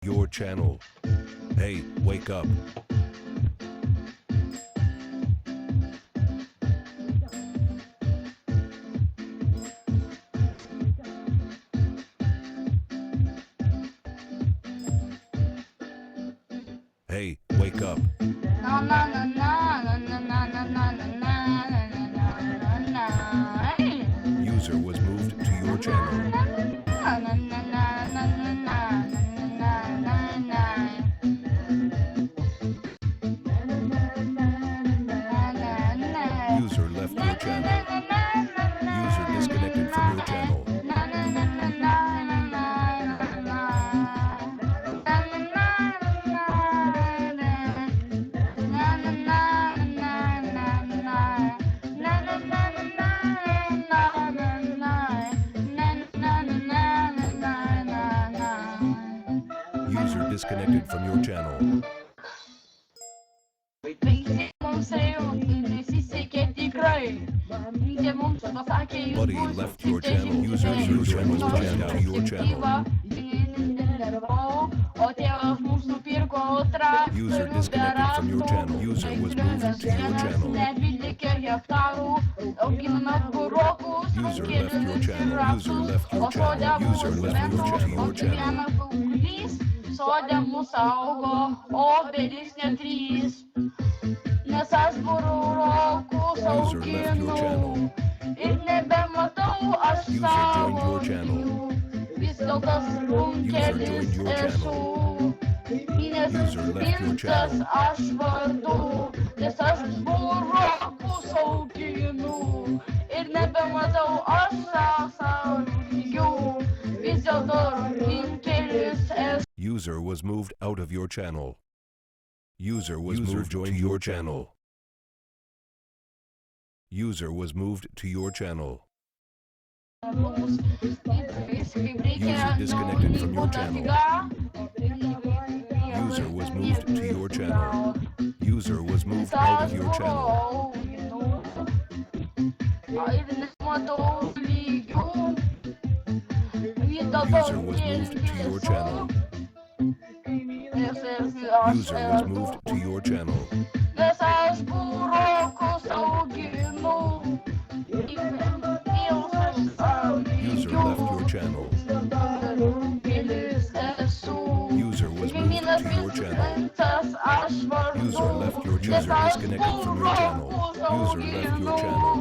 your channel. Hey, wake up. Hey, wake up. Na na na na na na na na na na na na na. User was moved to your channel. User left your channel. User disconnected from your channel. User disconnected from your channel. Buddy left your channel. User was planned out to your channel. User disconnected from your channel. User was moved to your channel. User left your channel. User left your channel. User left your channel. Sode mus augo, obelis netrys, nes aš bururaukus auginu ir nebematau aš savo jų. Vis dėlto runkelis esu, nes rimtas aš vardu, nes aš bururaukus auginu ir nebematau aš savo jų. Vis dėlto runkelis esu. User was moved out of your channel. User was moved to your channel. User was moved to your channel. User disconnected from your channel. User was moved to your channel. User was moved out of your channel. User was moved to your channel. User was moved to your channel. User left your channel. User was moved to your channel. User left your channel. User disconnected from your channel. User left your channel.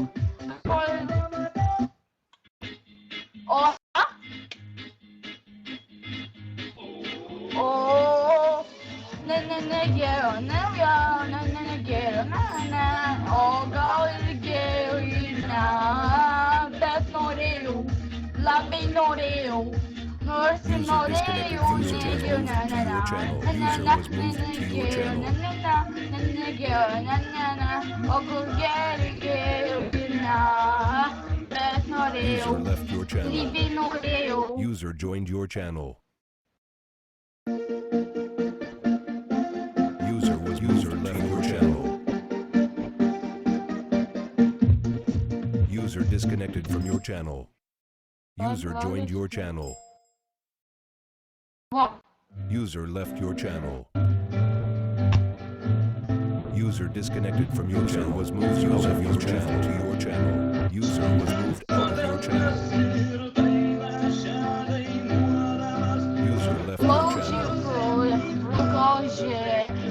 Labai norėjau, nors ir norėjau, o kur geriau, bet norėjau, lygiai norėjau. User joined your channel. User left your channel. User disconnected from your channel. User joined your channel. User left your channel. User disconnected from your channel. Was moved out of your channel to your channel. User was moved out of your channel. User left your channel.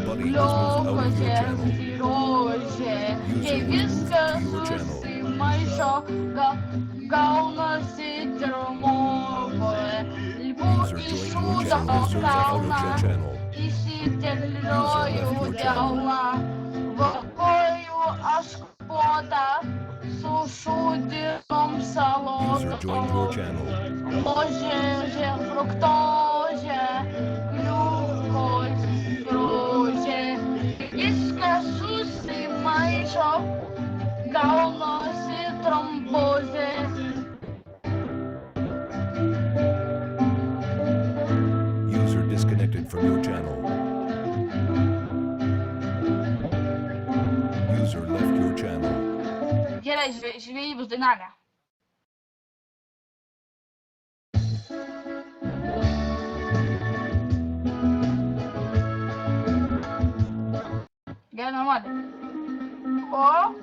Buddy was moved out of your channel. User was moved to your channel. Gaunasi dirmovoje, User joined your channel. įsiterlioju delną, vartoju aš kvotą su šūdinom salotom, ložė, fruktozė, gliukozė, viskas susimaišo, gaunasi trombozė. Disconnected from your channel. User left your channel. Gerai, žvejybos dainelė. nenori. O?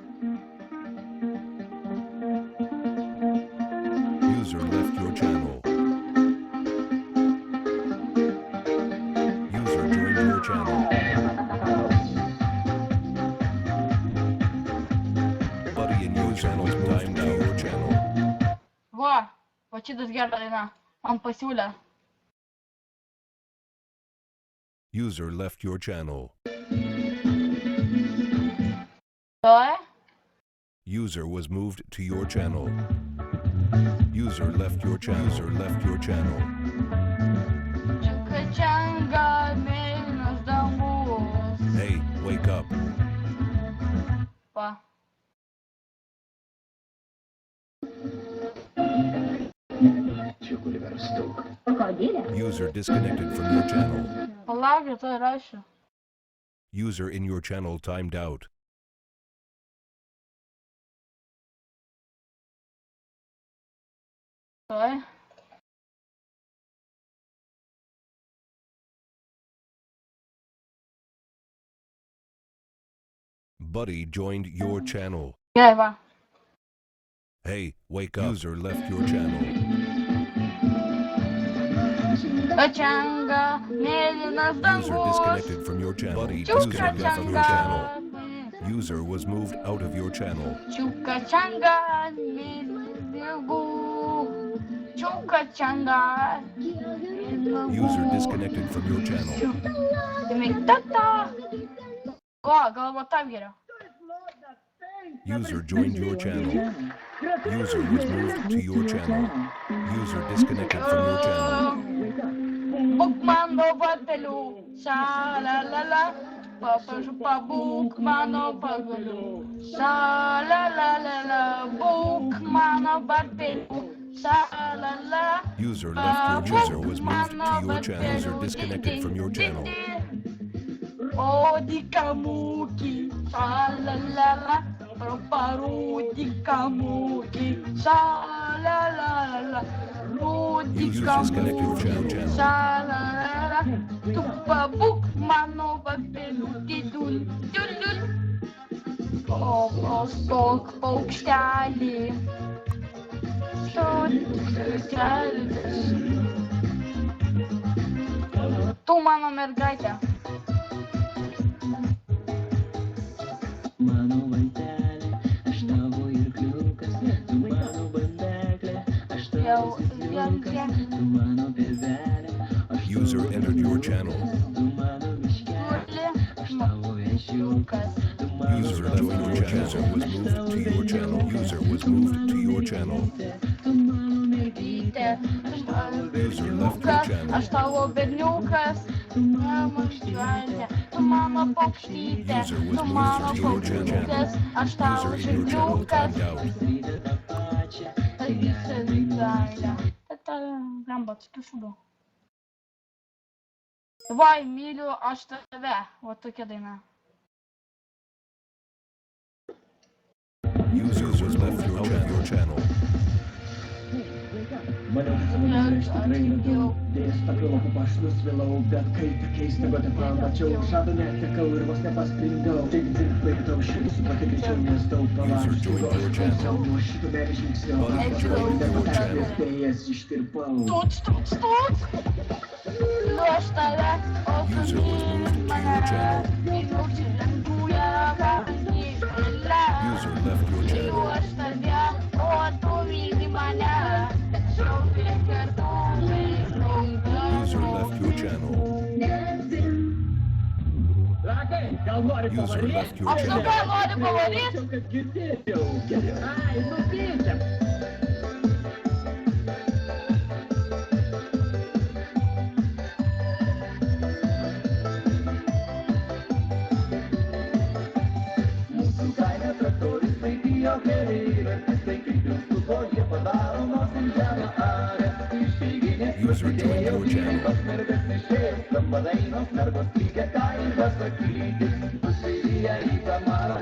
User left your channel. User joined your channel. Buddy in your channel's time to your channel. Va, va šitas gera daina. Man pasiūlė. User left your channel. Tai? User was moved to your channel. User left your channel. User left your channel. Čanga, mėlynas dangus. Hey, wake up. Va. User disconnected from your channel. Palauk, tai rašė. User in your channel timed out. Tai? Buddy joined your channel. Gerai, va. Hey, wake up. User left your channel. Čanga, mėlynas User dangus. disconnected from your channel. Buddy Čiuka disconnected from your čanga. channel. User was moved out of your channel. Čiuka čanga, mėlynas dangus. Čiuka čanga. User disconnected from your channel. Tata. O, galvo tam geriau. User joined your channel. User was moved to your channel. User disconnected from your channel. Būk mano batelių, šalalala, paprašau pabūk mano pagalių, šalalala, būk mano batelių, šalalala. User left your channel. User was moved to your channel. User disconnected from your channel. O di kamuki, šalalala, paru di kamuki, šalalala. User disconnected from your channel. Šalalala, tu pabūk mano batelių, didul, dudul. O prostok paukštelį, šodis. Tu mano mergaitė. Mano valtelė, aš tavo irkliukas, tu mano bandeklė, aš tavo stikliukas, tu mano pirvelė, aš User entered your channel. tu mano miškelė, aš tavo vėžiukas, tu mano User joined your channel. Was moved to your channel. User was moved to your channel. tu mano mergytė, Aš tavo User left your berniukas, channel. aš tavo berniukas, tu mano šventė, tu mano paukštytė, User was tu moved mano to your channel. paukštytės, aš tavo User in your channel širdiukas, timed out. rytą tą pačią, tai visi dailė. Tata, gamba, tu šudu. Vai, myliu aš tave, va tokia daina. User was left out of your channel. Maniau, savo iš tikrai nedaug, dėjęs pakilo kaip aš nusvilau, bet kai tą keistą gotę pamačiau, žado netekau ir vos nepaspringau. Taip dirbai tau šitą, supratai greičiau, nes daug pavažiu. Nuo šito meilės žingsnio, nepatapęs ištirpau. Tuts. Nu aš tave, o tu User was moved to your channel. myliu lengvūje, vandyje. User left your Myliu channel. aš tave, o tu myli mane. Šaukia kartu, User left your channel. User left your Aš channel. dabar noriu pavaryti. Kad girdėjau, ai, nupėtėm. Mūsų kaime traktorius laimėjo keliai, tai kaip jūs suvoje padaro nors į žemę arę. Išeiginės User joined your channel. pas mergas išėjęs, skamba dainos, mergos lygia kailą sakyti, susiryja į kamarą.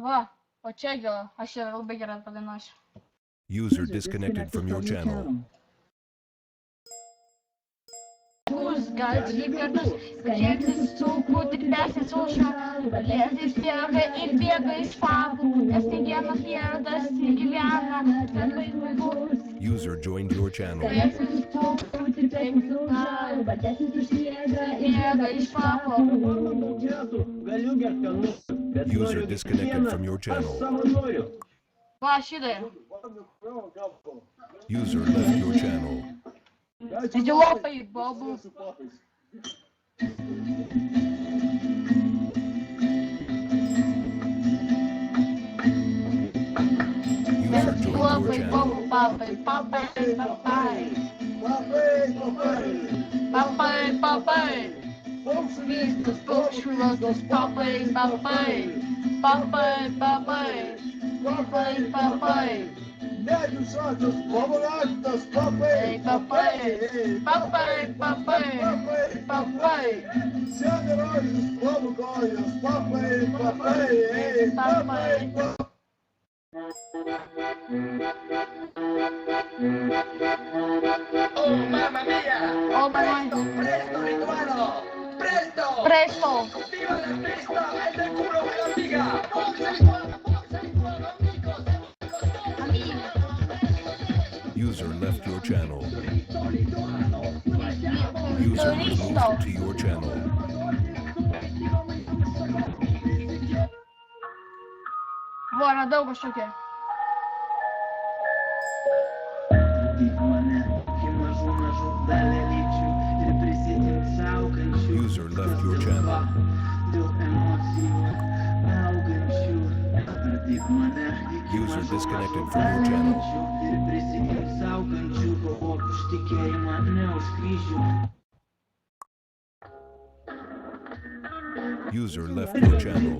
Va, o čia gal, aš ir labai gerai padainuosiu. User disconnected from your channel. Fuß, ganz lieb Kartus, Skalientis zu gut, die Persen zu schauen, Lensis Berge, in Berge ist Farben, es die gerne hier, das die Gewiana, User joined your channel. Lensis zu gut, die Persen zu schauen, Berge ist Farben. User disconnected from your channel. Başladı. User left your channel. Иди лопай, бабу. User joined your Лопай, channel. бабу, папай, папай, папай. Папай, папай. Вистус, покшулостус, папай, папай. Папай, папай. Папай, папай. Эй, папай. Папай, папай. Папай. Папай. Oh mamma mia! Oh, mamma mia. Presto Rituano! Presto! Presto. Viva la festa! È del culo quella figa! Forza Rituano, amico! User left your channel. User was moved to your channel. Buona, dopo що User left your channel. User disconnected from your channel. User left your channel.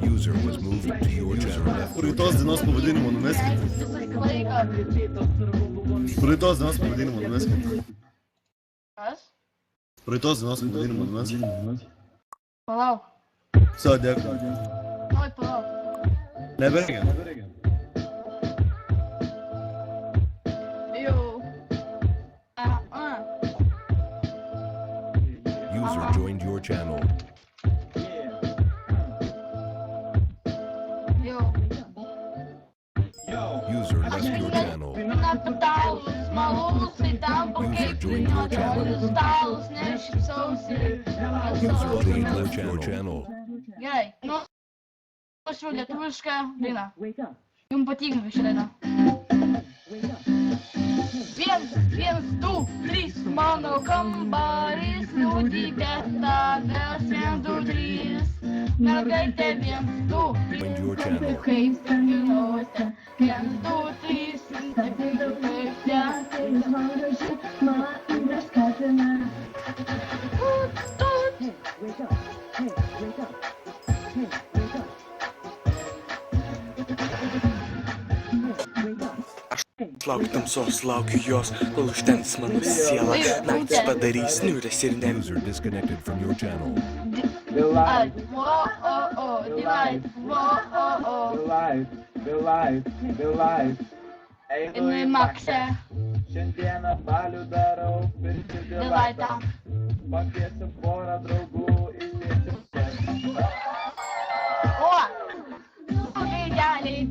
User was moved to your channel. Proitos de nós pavadinimo no mesmo. Proitos de nós pavadinimo no mesmo. Proitos de nós pavadinimo no mesmo. Палау. Só de Ой, палау. Ne bergen? Йоу. User joined your channel. Йоу. User left your channel. Напиталус, малус и там покипли, сталус, не шипсоуси. User left your channel. Гей, ну що для тушка, Ліна. Йому потігне ще, Ліна. Viens, du, trīs, mano kambarys, liūdī, bet tagad viens, du, trīs. Mergaitė, viens, du, Joined your channel. kaip skambinote, viens, du, trīs, kaip Laukiu tamsos, laukiu jos, kol užtemps mano sielą. Naktis padarys niūrias ir ne. User disconnected from your channel. Delight, Jinai Makse, Šiandieną balių darau, pirkti Delaitą. Pakviesim porą draugų, įsėsim O!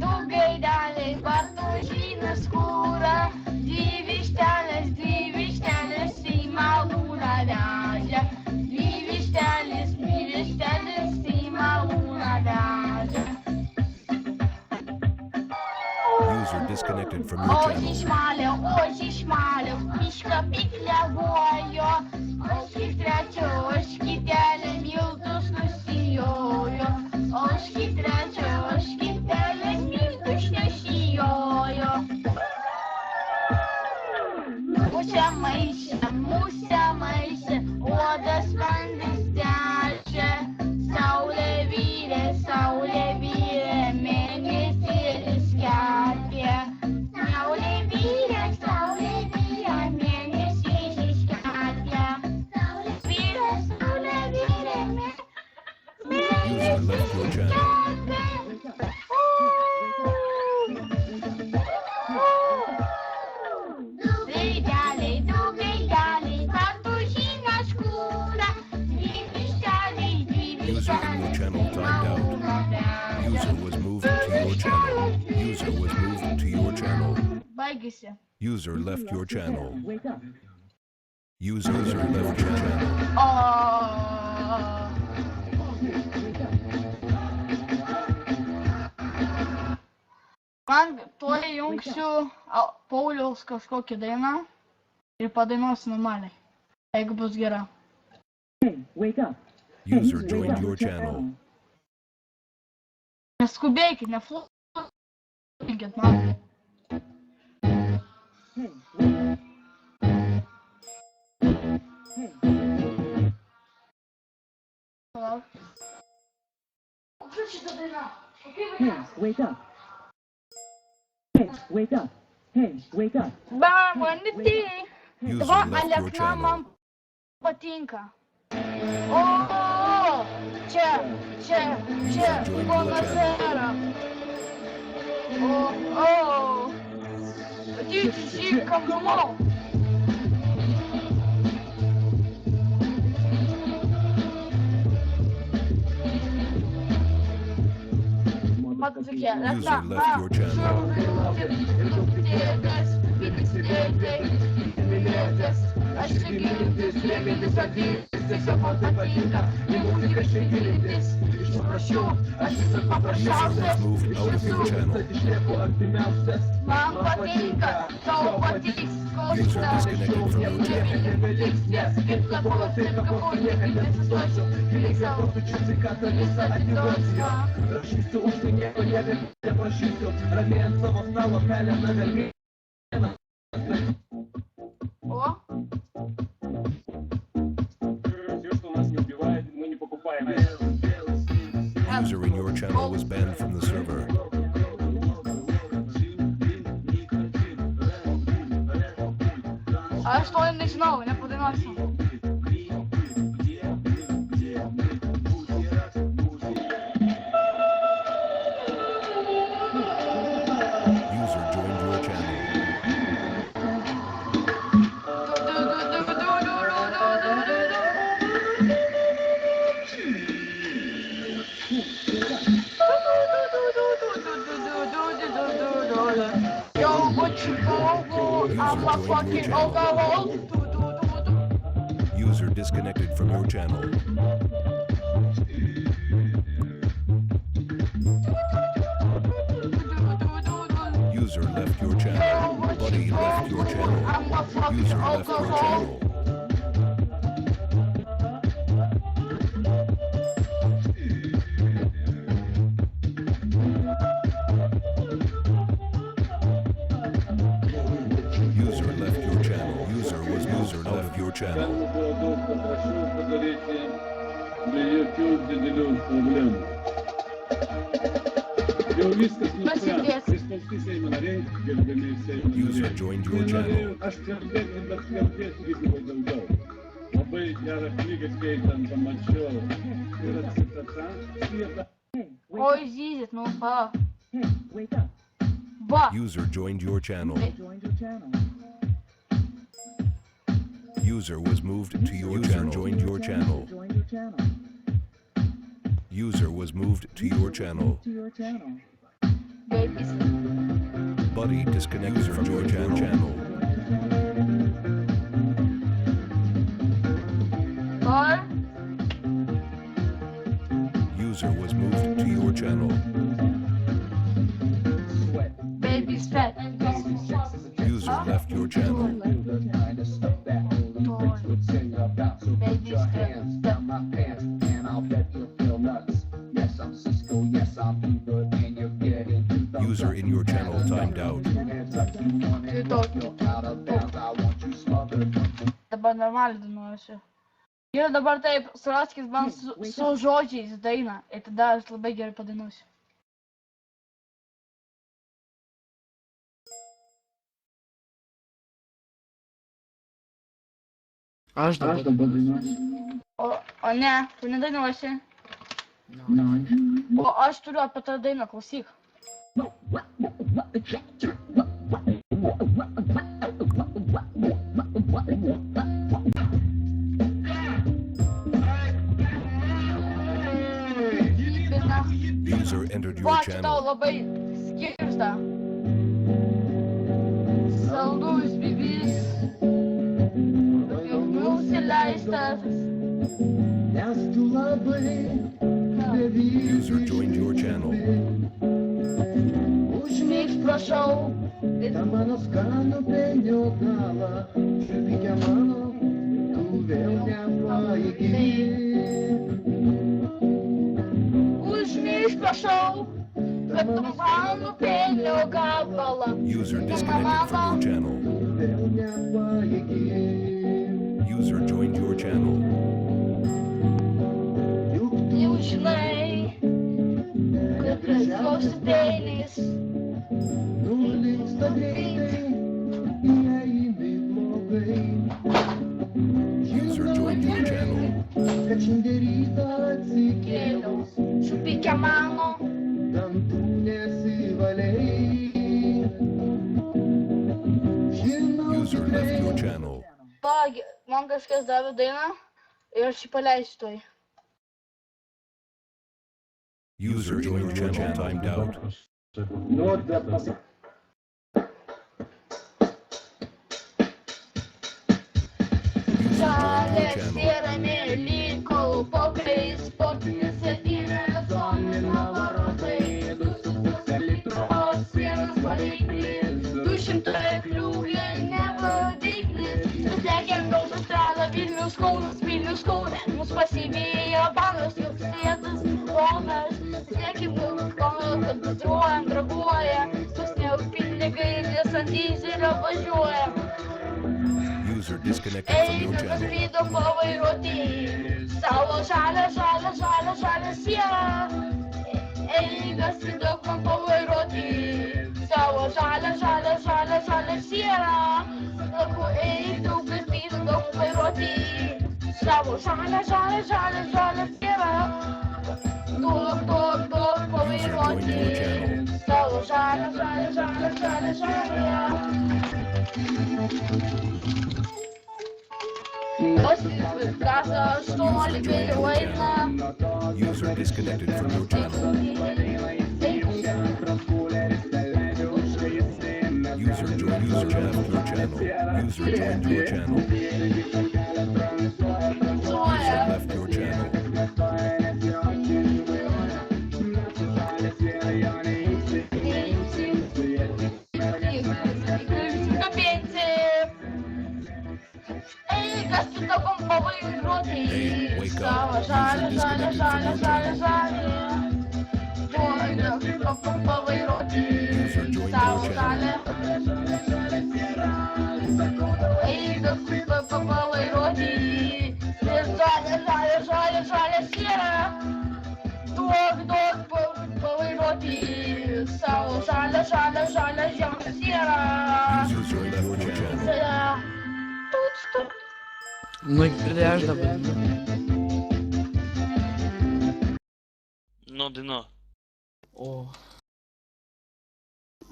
Du gaideliai, bartužynas kūra, dvi vištelės į malūną vežia, dvi vištelės į malūną vežia. User disconnected from your channel. Oži šmalė, mišką pikliavojo, ožki trečio, ožki telė miltus nusijojo, ožki trečio, ožki telė miltus nešijojo. Musę maišė, uodas vandens težė, saulė vyrė, mėnesėlis kerpė. Saulė vyrė, mėnesėlis kerpė. Saulė vyrė, User left your channel. Du gaideliai, elgiasi. User left your channel. User left your channel. O. Man tuoj jungsiu Pauliaus kažkokią dainą ir padainuosiu normaliai, jeigu bus gera. User joined your channel. Neskubėkit, neflukinkit man. Palauk. Kokia šita daina? Ba, manyti. User Va, left your Alekna channel. man patinka. O, čia, Bonasera. O, ateik, kambumo. Patsakė, User left your channel. Aš čia gilintis, lėmintis, tiesiog man patinka. Muzika šveikilintis, iš paprašiau, aš esu paprasčiausias. Iš tiesų, Išlieku artimiausias. man patinka, tau patiks, kol User disconnected from your channel. nepatiks, nes kaip kapolo, taip kapolo, niekad nesustosiu. Giliai savo Sveikatą visą atiduosiu. Rašysiu už tai nieko neprašysiu. Ramiai ant savo stalo pelėna vermė. O, Все, что нас не убивает, мы не покупаем. User in your channel was banned from the server. aš to nežinau, nepadainuosiu. User joined your channel. Yo, what you call? I'm a fucking alcohol. User disconnected from your channel. User left your channel. Buddy left your channel. I'm a fucking User left your alcohol. channel. User left your channel. User left your channel. Прошу подарите для YouTube делюсь проблем. Jau viskas nuspręsta. Prispausti Seimo nariai, gerbiami Seimo User nariai. joined your channel. Nenoriu aš kalbėti, bet kalbėsiu dvigubai daugiau. Labai gerą knygą skaitant pamačiau. Yra citata. Vieta. Oi, zyzit, nu, va. Va. User joined your channel. User was moved to your channel. Joined your channel. User was moved to your channel. Babies. Buddy disconnected from your channel. Or, User was moved to your channel. baby's fat. User left your channel. User in your channel timed out. Dabar normaliai dainuosiu. Ir dabar taip, suraskit man su žodžiais dainą. Ir tada aš labai gerai padainuosiu. Aš dabar dainuosiu. O ne, tu nedainuosi. O aš turiu apie tą dainą, klausyk. User entered your Va, čia tau channel. labai skirsta. saldus bibis, jau nusileistas. Nes tu labai User joined your channel. Užmygš prašau, tą mano skanų penio galą, šilpikė mano, tu vėl nepaėgi. užmygš prašau, kad tu man nupelnio gabalą. User disconnected from your channel. Vėl nepaėgi. User joined your channel. Juk tu Jau žinai, kad pražausi peilis. nulinksta greitai, jei blogai. User joined your channel. Kad šiandien rytą atsikėliaus, Šupikė mano, dantų nesivalei. Žinau User left your channel. pagi, man kažkas davė dainą ir aš jį paleisiu toj. User joined your channel. Timed out. Nu, bet pasak. Žalės yra mėly, kolpokai, sportinės sėdynės, zonino varotai, 2,5 litros vienas variklis, 200 arklių vien nevadiklis. Susekėm autostradą Vilnius Kaunas, mus pasivėjo bandas, jau sėdas ponas. Susekėm Kaunas, kad bendruojam, draguoja, susneu pinigai, nes ant dyzelio važiuoja. User disconnected from your Eina channel. paslydo pavairuoti, savo žalę sielą. Eina paslydo pavairuoti, savo žalę sielą. Labu eik daug paslydo daug vairuoti, savo žalę sielą. Daug pavairuoti, savo žalę sielą. Casa 18 jau eina. User disconnected from your channel. User joined your channel. User joined your channel. User left your channel. Hey, wake up. User disconnected from your channel. User joined your channel. User joined your channel. Nu, girdėjau dabar. Nu, dainu. O.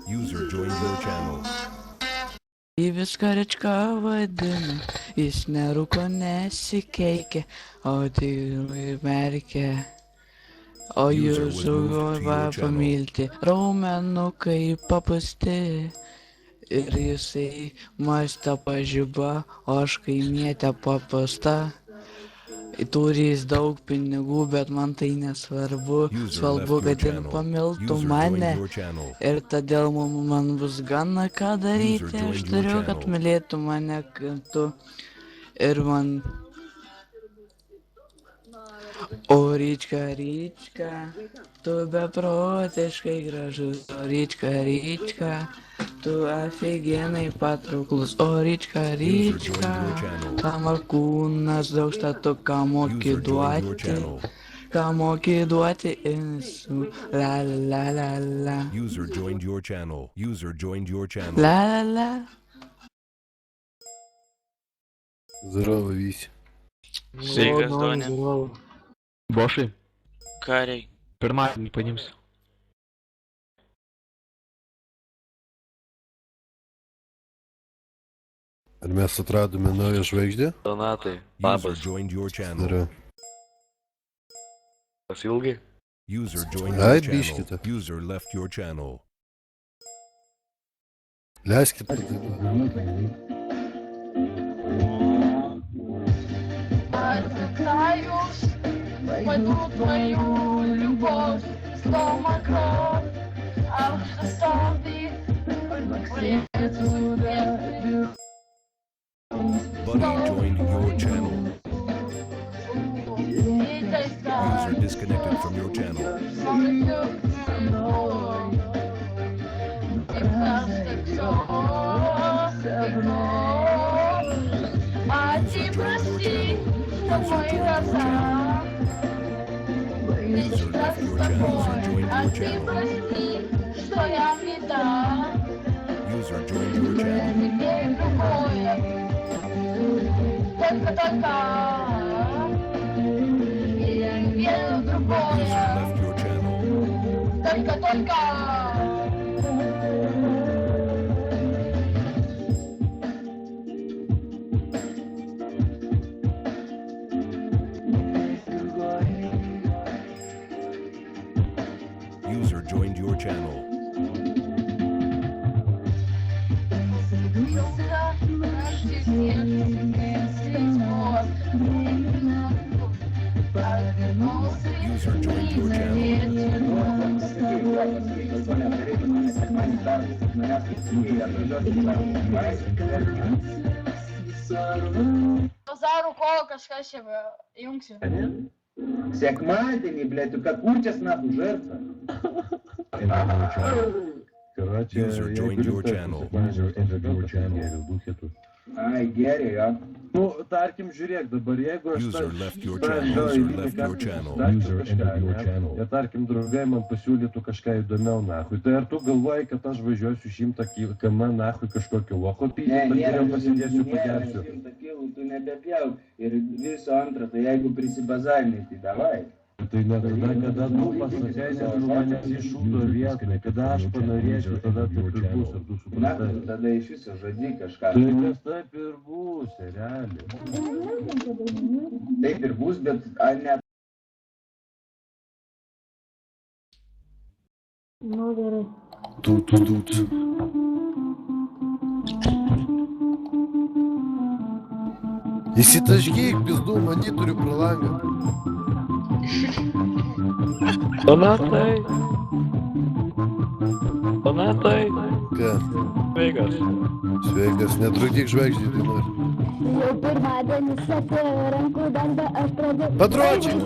User joined your channel. Į viską rečką vadina, jis nerūko nesikeikia, o tik merkia. O jūsų galva pamilti, raumenukai papusti. Ir jisai mąsta pažiba, o aš kaimietė paprasta. Turi jis daug pinigų, bet man tai nesvarbu. Svarbu, kad ir pamiltų mane. Ir todėl man bus gana ką daryti. Aš turiu, kad mylėtų mane kartu. Ir man... O ryčka, tu beprotiškai gražus. O ryčka, tu aфиgenai patrauklus. O ryčka, tam kūnas daugšta, tu ką moki duoti, insu, la la la la. User joined your channel. User joined your channel. La la la. Здорово, Вись. Sveikas, Donė. Bošai, Kariai. pirmadienį paimsiu. Ar mes atradome naują žvaigždę? Donatai, User labas. joined your channel. Yra. Pasilgai? User joined Ai, your channel. biškite. User left your channel. Leiskit padainuoti. Atsitājus, padūtvajų liubos, stoma krov, aukštas stovi, Buddy joined your channel. User disconnected from your channel. Atsiprašy, namai rasa. Atsiprašy, što ja mi da. User joined your channel. Только веру другое. User left your channel. Только User joined your channel. User joined your channel. Zarų kol kažkas čia jungsi. Sekmadienį, blėt, tu kad kurčias natų žerca. User joined your channel. Ai, gerai, jo. Nu, tarkim, žiūrėk dabar, jeigu aš... User left your channel. User left your channel. Ir tarkim, draugai man pasiūlytų kažką įdomiau, nahui. Tai ar tu galvoji, kad aš važiuosiu 100 km, nahui, kažkokio loko pyti, bet geriau pasidėsiu, pagersiu? 100 kilų tu nebepjauk. Ir viso antrą, tai jeigu prisibazavimai, tai davai. Tai ne tada, kada tu pasakai, kad tu manęs iššūdo vietoj, kada aš panorėsiu, tada taip ir bus, ar tu supratai. Na, tu tada iš viso žodį kažką. Tai kas taip ir bus, realiai. Taip ir bus, bet ne... Nu, gerai. Tut. Įsitaškyk, pizdu, monitorių pro langą. Donatai. Donatai. Ką? Sveikas. Sveikas, netrukdyk žvaigždžiai dainuoti. Jau pirmadienis atėjo rankų darbą, aš pradėjau. Padročiai!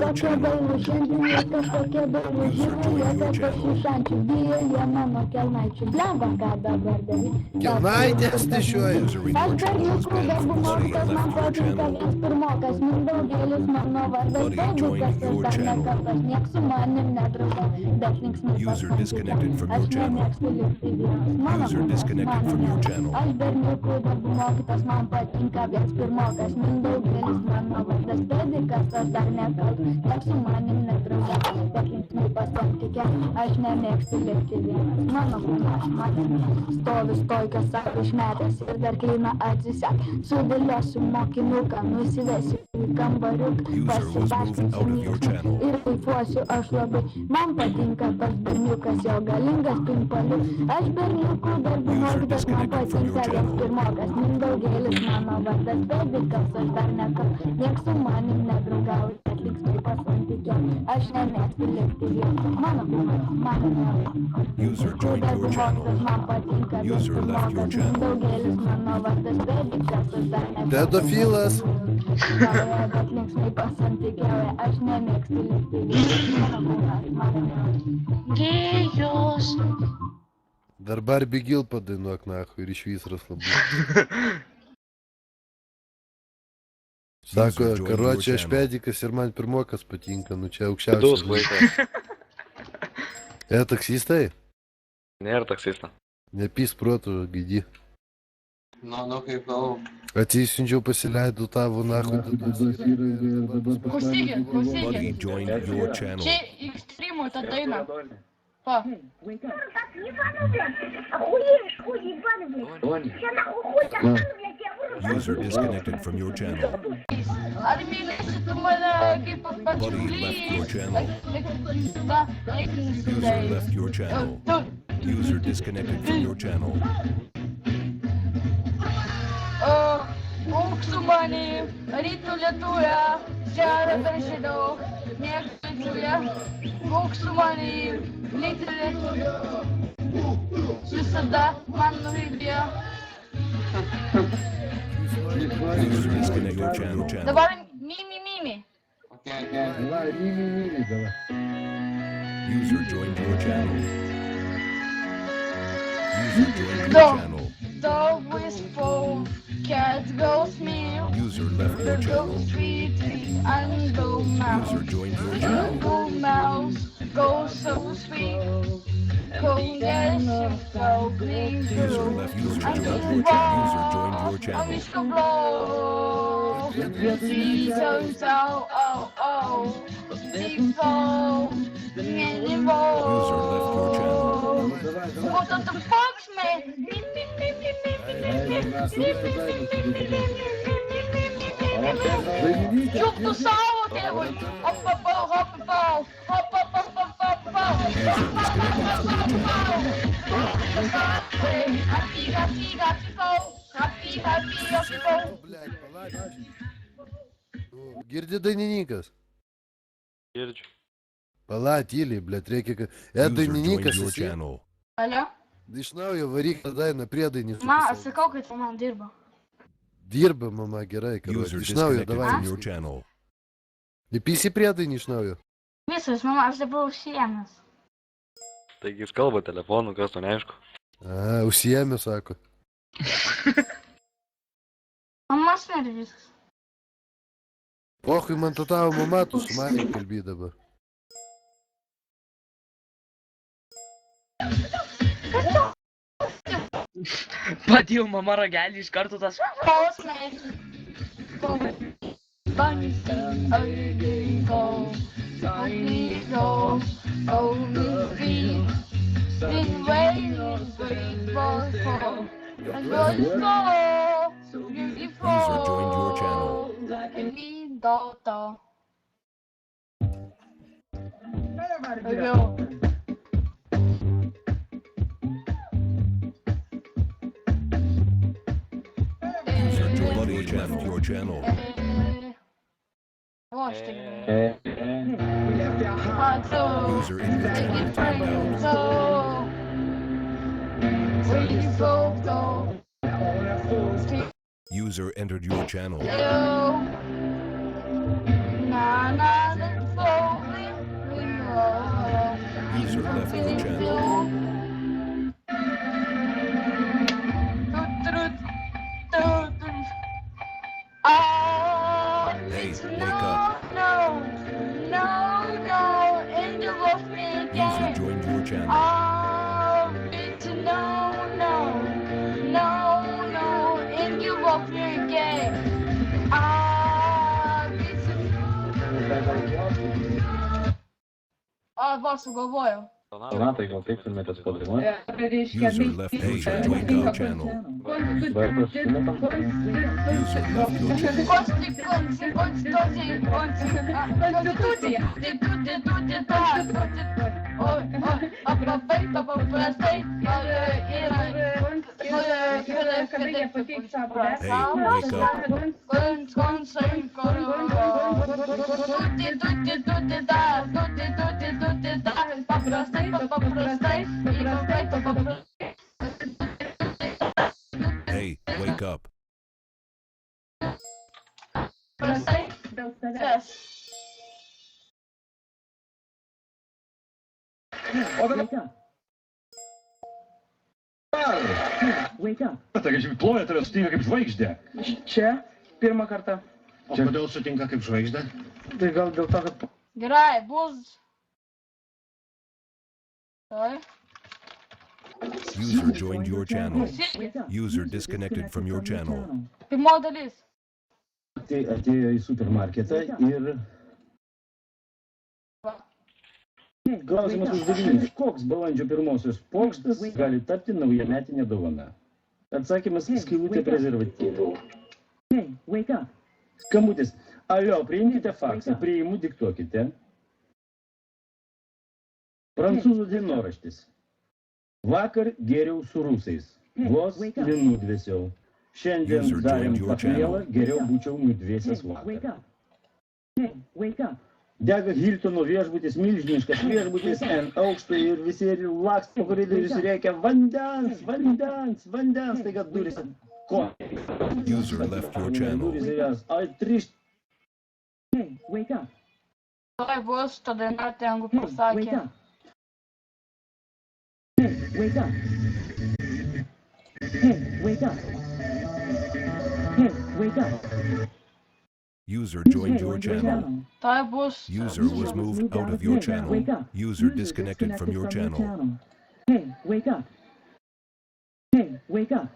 Kokie bailų šiandien, kažkokie bailų žymų, jie dabar šišančių, bijo jie mano kelnaičių. Blemba, ką dabar daryti. Kelnaitės nešioja. Aš berniukų darbų mokytas, man patinka vis pirmokas, Mindaugelis mano vardas, Dainikas, aš dar nekartas, nieks su manim nedrauga, bet linksmai pasantykiai. Aš nemėgstu likti vienas, mano kūnas. Aš berniukų darbų mokytas, man patinka vis pirmokas, Mindaugelis mano vardas, Dainikas, aš dar nekaltas, nieks su manim nedrauga, bet linksmai pasantykiai. Aš nemėgstu likti vienas, mano kūnas. Stovi stoikas, sako išmetęs ir dar klina atsisek. Sudėliosiu mokinuką, nusivesiu į kambariuką, pasibaškinsiu mykštą ir kaifuosiu aš labai. Man patinka tas berniukas, jo galingas pimpaliuk. Aš berniukų darbų mokytas, man patinka vis pirmokas, Mindaugelis mano vardas, Dainikas, aš dar nekaltas, nieks su manim nedraugauja, bet linksmai pasantykiai. Aš nemėgstu likti vienas, mano kūnas, mano mielas. User joined your channel. User left your channel. Mindaugelis mano vardas, Dainikas, aš dar nekaltas. Pedofilas. Bet linksmai pasantykiauja, aš nemėgstu likti vienas, mano kūnas, mano mielas. Gėjus. Dar Barbie Gil padainuok, nahui, ir išvys raslabu. Sako, karočią, aš pedikas ir man pirmokas patinka, nu čia aukščiausias. Daus vaikas. Taksistai? Nėra taksista. Nepys protų, gidi. Nu, kaip gal... Atsisiunčiau, pasileidau tavo nahui. Klausykit, Buddy klausykit. joined your channel. Čia ekstremų ta daina. Pa. User disconnected from your channel. Ar mylėsi tu mane kaip Buddy left your channel. User left your channel. User disconnected from your channel. Būk su manim, rytų lietuja, žemė peršėdau, mėgstuja, būk su manim, rytų lietuja, visada man nuvidė. User disconnected your channel. Dabar mimi. Давай, мими, давай. User joined your channel. User joined your channel. Dog whistle, cat goes meow. User left your Go channel. street and go mouse. User joined your channel. Go mouse, go so sweet. Go yes, go green. User left. User joined your channel. User joined your channel. Amiszko blow. Jesus, oh. People, many more. User left your channel. What the fuck, man? Чук ту сало делай. Хоп-хоп-хоп. Блядь, палать. Girdi dainininkas. Girdžiu. Pala, tyliai, blėt, reikia, kad... User dainininkas joined your esi. channel. Alio? Iš naujo varyk tą dainą priedainį. Sakau, kad man dirba. Dirba, mama, gerai, kad User iš naujo, disconnected davai. from your channel. Įpysi priedainį iš naujo. Visas, mama, aš dabar užsiėmęs. Taigi jis kalba telefonu, kas to neaišku. Užsiėmė, sako. Mama smeri visas. Pochui, man to tavo mama, tu su manim kalbį dabar. Padėjau mama ragelį iš karto tas. User joined your channel. User joined your channel. User in your channel timed out. User entered your channel. User left your channel. Hey, wake up. User joined your channel. Va, sugalvojau. Donatai, gal teiktumėtės padainuoti? User left your channel. User left your channel. Hey, wake up. Hey, wake up. Tai ploja tave sutinka kaip žvaigždė. Čia pirmą kartą. O kodėl sutinka kaip žvaigždė? Tai gal dėl to, kad... Gerai, bus. User joined your channel. User disconnected from your channel. Pirmo dalis. Tai atėjo į supermarketą ir... Klausimas uždavinys. Koks balandžio pirmosios pokštas gali tapti naujametinė dovana? Atsakymas - skylutė prezervatyvų. Skambutis. Alio, priimkite faksą, priimu, diktuokite. Prancūzų dienoraštis. Vakar geriau su rusais. Vos nenudvėsiau. Šiandien darėm pachmielą, geriau būčiau nudvėsęs vakar. Dega Hiltono viešbutis, milžiniškas viešbutis ant aukšto ir visi laksto po koridorius ir reikia vandens, vandens, vandens. Staiga durys ko? User left your channel. Durys ir jas. Ai, trišt. Tai bus ta daina, tengu pasakė. Wake up. Wake up. Wake up. User joined your channel. Tai bus. User was moved out of your channel. User disconnected from your channel. Hey, wake up. Hey, wake up.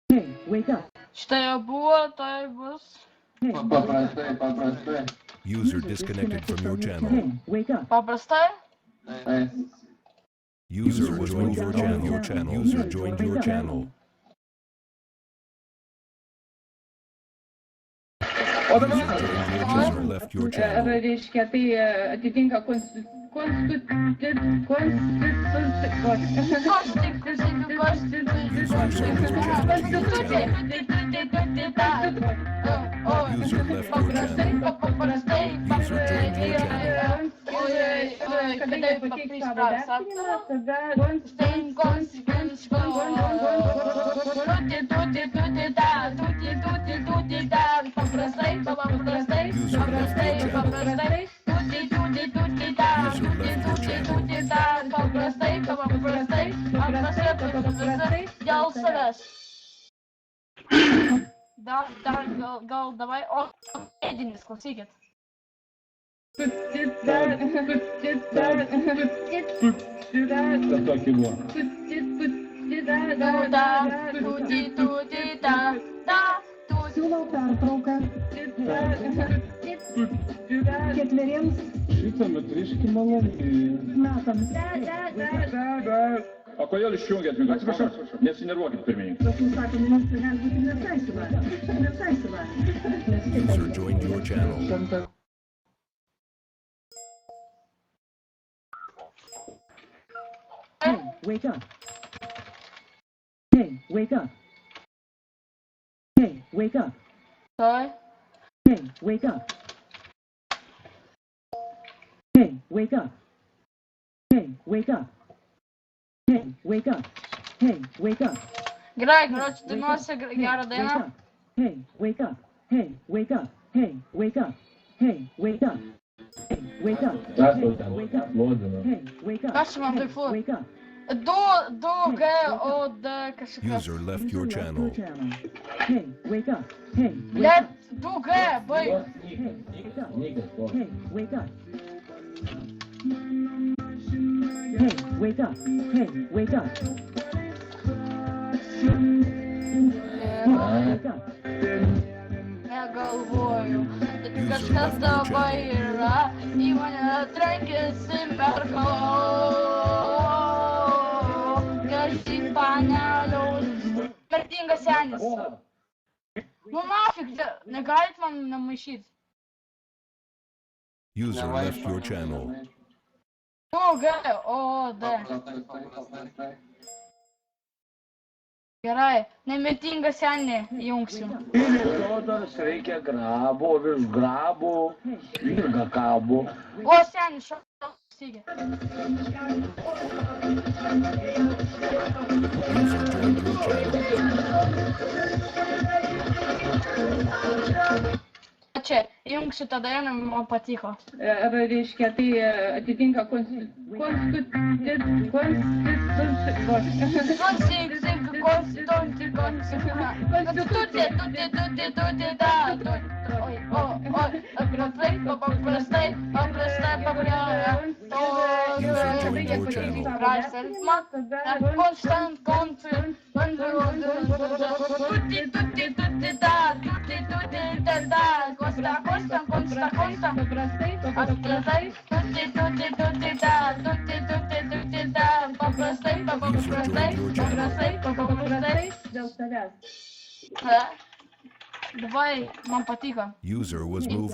Hey, wake up. Štai buvo, tai bus. Paprastai. User disconnected from your channel. Hey, wake up. Paprastai? User was moved out of your channel. User joined your channel. User left your channel. Reiškia, tai atitinka dėl savęs. Dar gal davai, o ėdinis, klausykit. Tokį buvo. Siūlau pertrauką. Ketveriems Šitą metriškį malonį. metams. O kodėl išjungėt mikrofoną? Atsiprašau, nesinervuokit pirmininkai. User joined your channel. Hey, wake up. Hey, wake up. Hey, wake up. Tai. Hey, wake up. Hey, wake up. Hey, wake up. Hey, wake up. Hey, wake up. Gerai, gročiu dainuosi gerą dainą. Hey, wake up. Hey, wake up. Hey, wake up. Hey, wake up. Hey, wake up. Wake up. Hey, wake up. Kas čia man taip fu? Wake up. Du, G, O, D, kažkas. User left your channel. Hey, wake up. Hey, Let, du, G, baig. Hey, wake up. Hey, wake up. Hey, wake up. Hey, wake up. Wake up. Negalvoju, kažkas dabar yra, į mane trenkėsi merkalą. Garsiai paneliaus. Vertingas senis. Nu nafik, negalit man nemaišyti. User left your channel. Nu, G, O, D. Gerai, nemirtingą senį jungsiu. Ilgodas reikia grabo, virš grabo, ilga kabo. O, senis, šau, stygė. User joined your channel. Čia, jungsiu tą dainą, man patiko. Reiškia, tai atitinka Давай, man patiko. User was moved